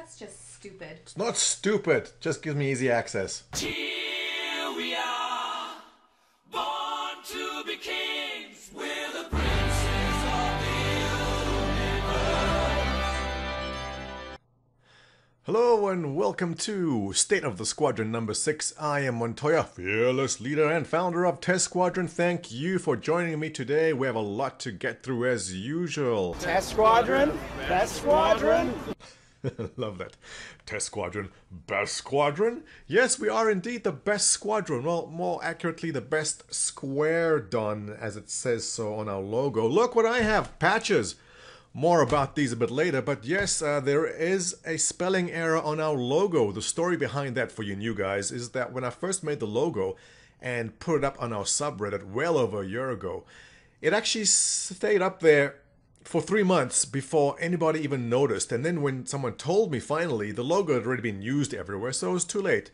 That's just stupid. It's not stupid. Just gives me easy access. Here we are, born to be kings. We're the princes of the universe. Hello and welcome to State of the Squadron number 6. I am Montoya, fearless leader and founder of Test Squadron. Thank you for joining me today. We have a lot to get through as usual. Test Squadron, Best Squadron. Love that. Test Squadron, Best Squadron? Yes, we are indeed the best squadron. Well, more accurately, the best Squardon, as it says so on our logo. Look what I have, patches. More about these a bit later, but yes, there is a spelling error on our logo. The story behind that for you new guys is that when I first made the logo and put it up on our subreddit well over a year ago, it actually stayed up there for 3 months before anybody even noticed. And then when someone told me finally, the logo had already been used everywhere, so it was too late.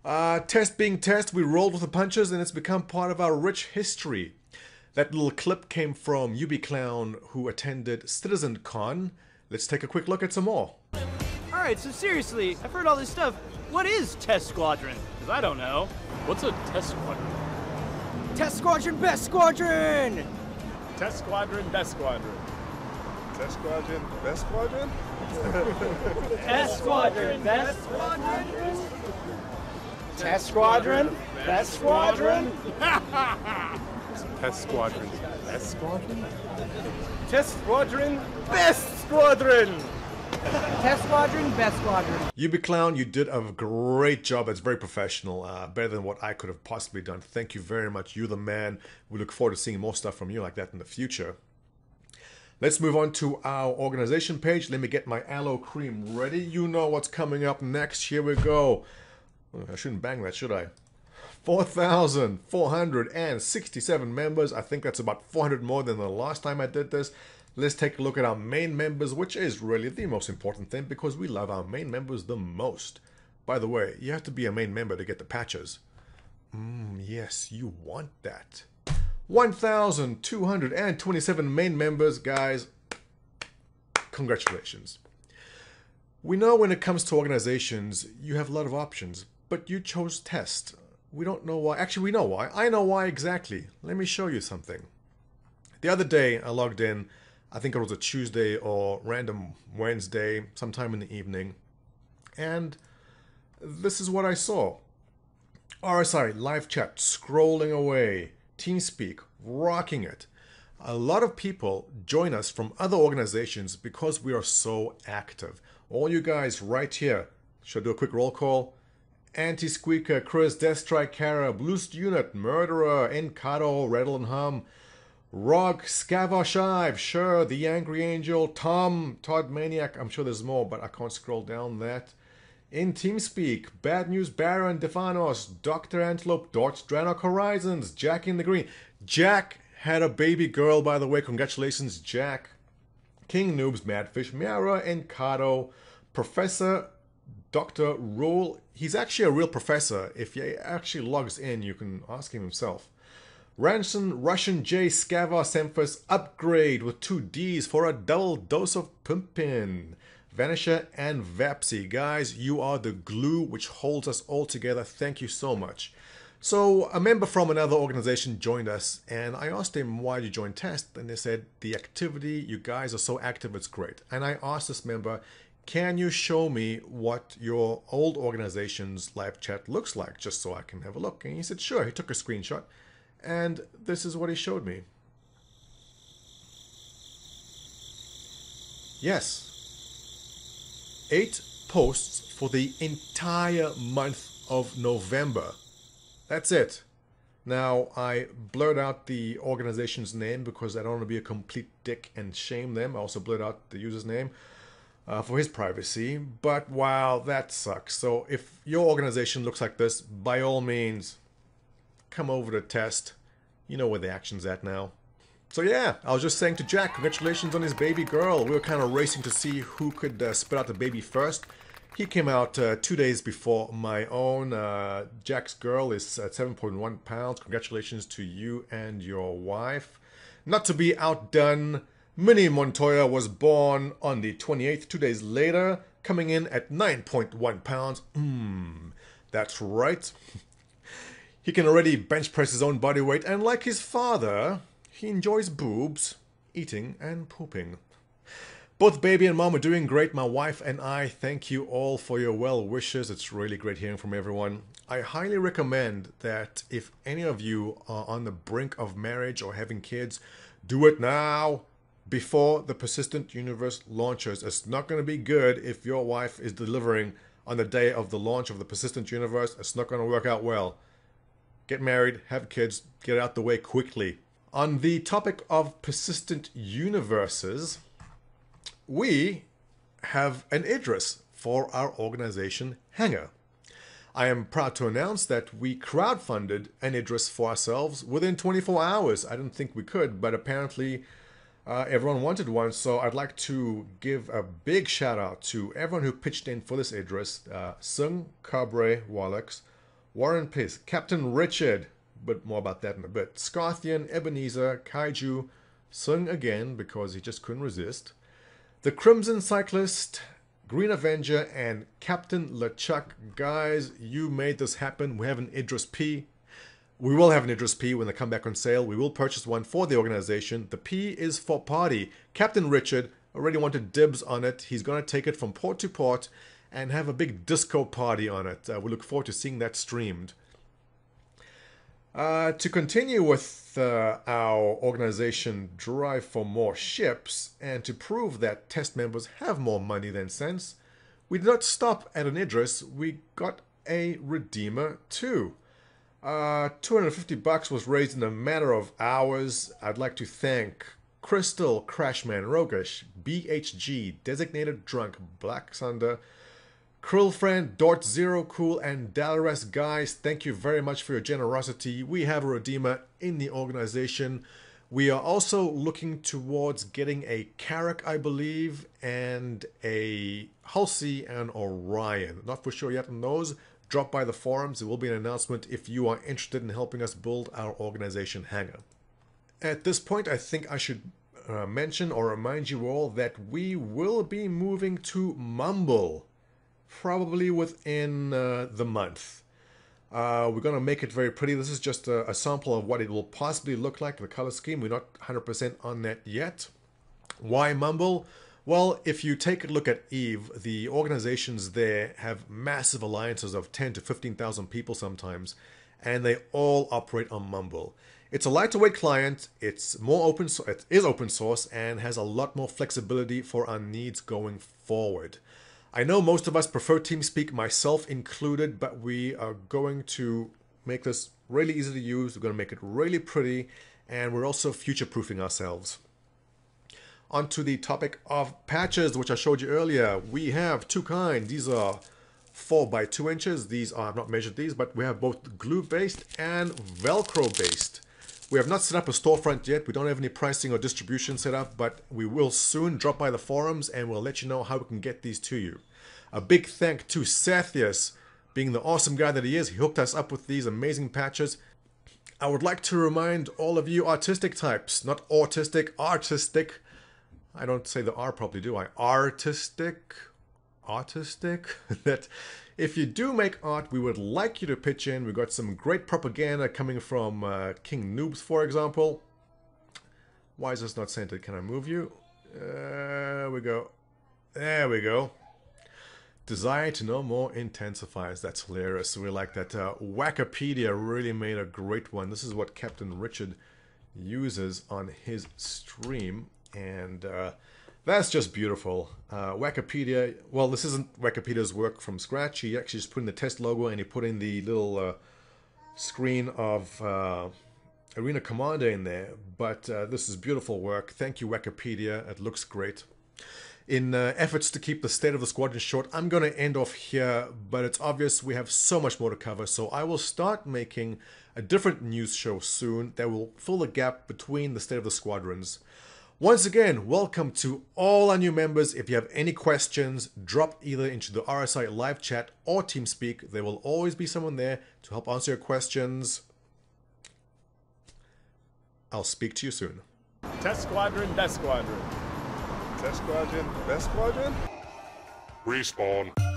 Test being test, we rolled with the punches and it's become part of our rich history. That little clip came from UB Clown, who attended Citizen Con. Let's take a quick look at some more. Alright, so seriously, I've heard all this stuff. What is Test Squadron? Because I don't know. What's a test squadron? Test Squadron, Best Squadron! Test squadron, best squadron. Test Squadron, Best Squadron? Test Squadron, Best Squadron! Test Squadron, Best Squadron! Test Squadron, Best Squadron? Test squadron, best squadron. Test Squadron, Best Squadron. UB Clown, you did a great job. It's very professional, better than what I could have possibly done. Thank you very much. You're the man. We look forward to seeing more stuff from you like that in the future. Let's move on to our organization page. Let me get my aloe cream ready. You know what's coming up next. Here we go. I shouldn't bang that, should I? 4,467 members. I think that's about 400 more than the last time I did this. Let's take a look at our main members, which is really the most important thing because we love our main members the most. By the way, you have to be a main member to get the patches. Yes, you want that. 1,227 main members, guys. Congratulations. We know when it comes to organizations, you have a lot of options, but you chose Test. We don't know why. Actually, we know why. I know why exactly. Let me show you something. The other day, I logged in. I think it was a Tuesday or random Wednesday, sometime in the evening. And this is what I saw. RSI, live chat, scrolling away. TeamSpeak, rocking it. A lot of people join us from other organizations because we are so active. All you guys right here. Should I do a quick roll call? Anti-Squeaker, Chris, Deathstrike, Kara, Bluest Unit, Murderer, Encato, Rattle and Hum, Rog, Scavoshive, Sure, The Angry Angel, Tom, Todd Maniac, I'm sure there's more, but I can't scroll down that. In TeamSpeak, Bad News Baron, Defanos, Dr. Antelope, Dort, Dranok Horizons, Jack in the Green. Jack had a baby girl, by the way, congratulations, Jack. King Noobs, Madfish, Miara, Encato, Professor Dr. Rule. He's actually a real professor. If he actually logs in, you can ask him himself. Ranson, Russian J, Scava, Semphus, Upgrade with 2 Ds for a double dose of Pimpin. Vanisher and Vapsy. Guys, you are the glue which holds us all together. Thank you so much. So, a member from another organization joined us, and I asked him, why did you join Test? And they said, the activity, you guys are so active, it's great. And I asked this member, can you show me what your old organization's live chat looks like, just so I can have a look? And he said, sure. He took a screenshot, and this is what he showed me. Yes. 8 posts for the entire month of November. That's it. Now, I blurred out the organization's name because I don't want to be a complete dick and shame them. I also blurred out the user's name for his privacy. But wow, that sucks. So if your organization looks like this, by all means, come over to Test. You know where the action's at now. So yeah, I was just saying to Jack, congratulations on his baby girl. We were kind of racing to see who could spit out the baby first. He came out 2 days before my own. Jack's girl is at 7.1 pounds. Congratulations to you and your wife. Not to be outdone, Minnie Montoya was born on the 28th, 2 days later, coming in at 9.1 pounds. That's right. He can already bench press his own body weight, and like his father, he enjoys boobs, eating, and pooping. Both baby and mom are doing great. My wife and I thank you all for your well wishes. It's really great hearing from everyone. I highly recommend that if any of you are on the brink of marriage or having kids, do it now before the Persistent Universe launches. It's not going to be good if your wife is delivering on the day of the launch of the Persistent Universe. It's not going to work out well. Get married, have kids, get out the way quickly. On the topic of persistent universes, we have an address for our organization Hangar. I am proud to announce that we crowdfunded an address for ourselves within 24 hours. I didn't think we could, but apparently everyone wanted one, so I'd like to give a big shout out to everyone who pitched in for this address. Sung, Cabre, Wallach, Warren Piss, Captain Richard, but more about that in a bit. Scarthian, Ebenezer, Kaiju, Sung again because he just couldn't resist. The Crimson Cyclist, Green Avenger, and Captain LeChuck. Guys, you made this happen. We have an Idris P. We will have an Idris P when they come back on sale. We will purchase one for the organization. The P is for party. Captain Richard already wanted dibs on it. He's going to take it from port to port and have a big disco party on it. We look forward to seeing that streamed. To continue with our organization drive for more ships and to prove that test members have more money than sense, we did not stop at an Idris. We got a Redeemer too. $250 was raised in a matter of hours. I'd like to thank Crystal, Crashman, Rogish, BHG, Designated Drunk, Black Thunder, Krillfriend, Dort Zero Cool, and Dalares. Guys, thank you very much for your generosity. We have a Redeemer in the organization. We are also looking towards getting a Carrack, I believe, and a Halsey and Orion. Not for sure yet on those. Drop by the forums. There will be an announcement if you are interested in helping us build our organization Hangar. At this point, I think I should mention or remind you all that we will be moving to Mumble. Probably within the month. We're going to make it very pretty. This is just a sample of what it will possibly look like, the color scheme. We're not 100% on that yet. Why Mumble? Well, if you take a look at EVE, the organizations there have massive alliances of 10 to 15,000 people sometimes, and they all operate on Mumble. It's a lightweight client, it's more open, it is open source, and has a lot more flexibility for our needs going forward. I know most of us prefer TeamSpeak, myself included, but we are going to make this really easy to use. We're going to make it really pretty, and we're also future-proofing ourselves. On to the topic of patches, which I showed you earlier. We have two kinds. These are 4 by 2 inches. These are, I've not measured these, but we have both glue-based and Velcro-based. We have not set up a storefront yet. We don't have any pricing or distribution set up, but we will soon drop by the forums and we'll let you know how we can get these to you. A big thank to Sathius, being the awesome guy that he is. He hooked us up with these amazing patches. I would like to remind all of you artistic types, not autistic, artistic. I don't say the R properly, do I? Artistic, that if you do make art, we would like you to pitch in. We've got some great propaganda coming from King Noobs, for example. Why is this not centered? Can I move you? There we go. There we go. Desire to know more intensifies. That's hilarious. We like that. Wikipedia really made a great one. This is what Captain Richard uses on his stream. And that's just beautiful. Wikipedia, well, this isn't Wikipedia's work from scratch. He actually just put in the test logo and he put in the little screen of Arena Commander in there. But this is beautiful work. Thank you, Wikipedia. It looks great. In efforts to keep the state of the squadron short, I'm going to end off here, but it's obvious we have so much more to cover, so I will start making a different news show soon that will fill the gap between the state of the squadrons. Once again, welcome to all our new members. If you have any questions, drop either into the RSI live chat or TeamSpeak. There will always be someone there to help answer your questions. I'll speak to you soon. Test Squadron, Best Squadron. Test Squadron, Best Squadron? Respawn.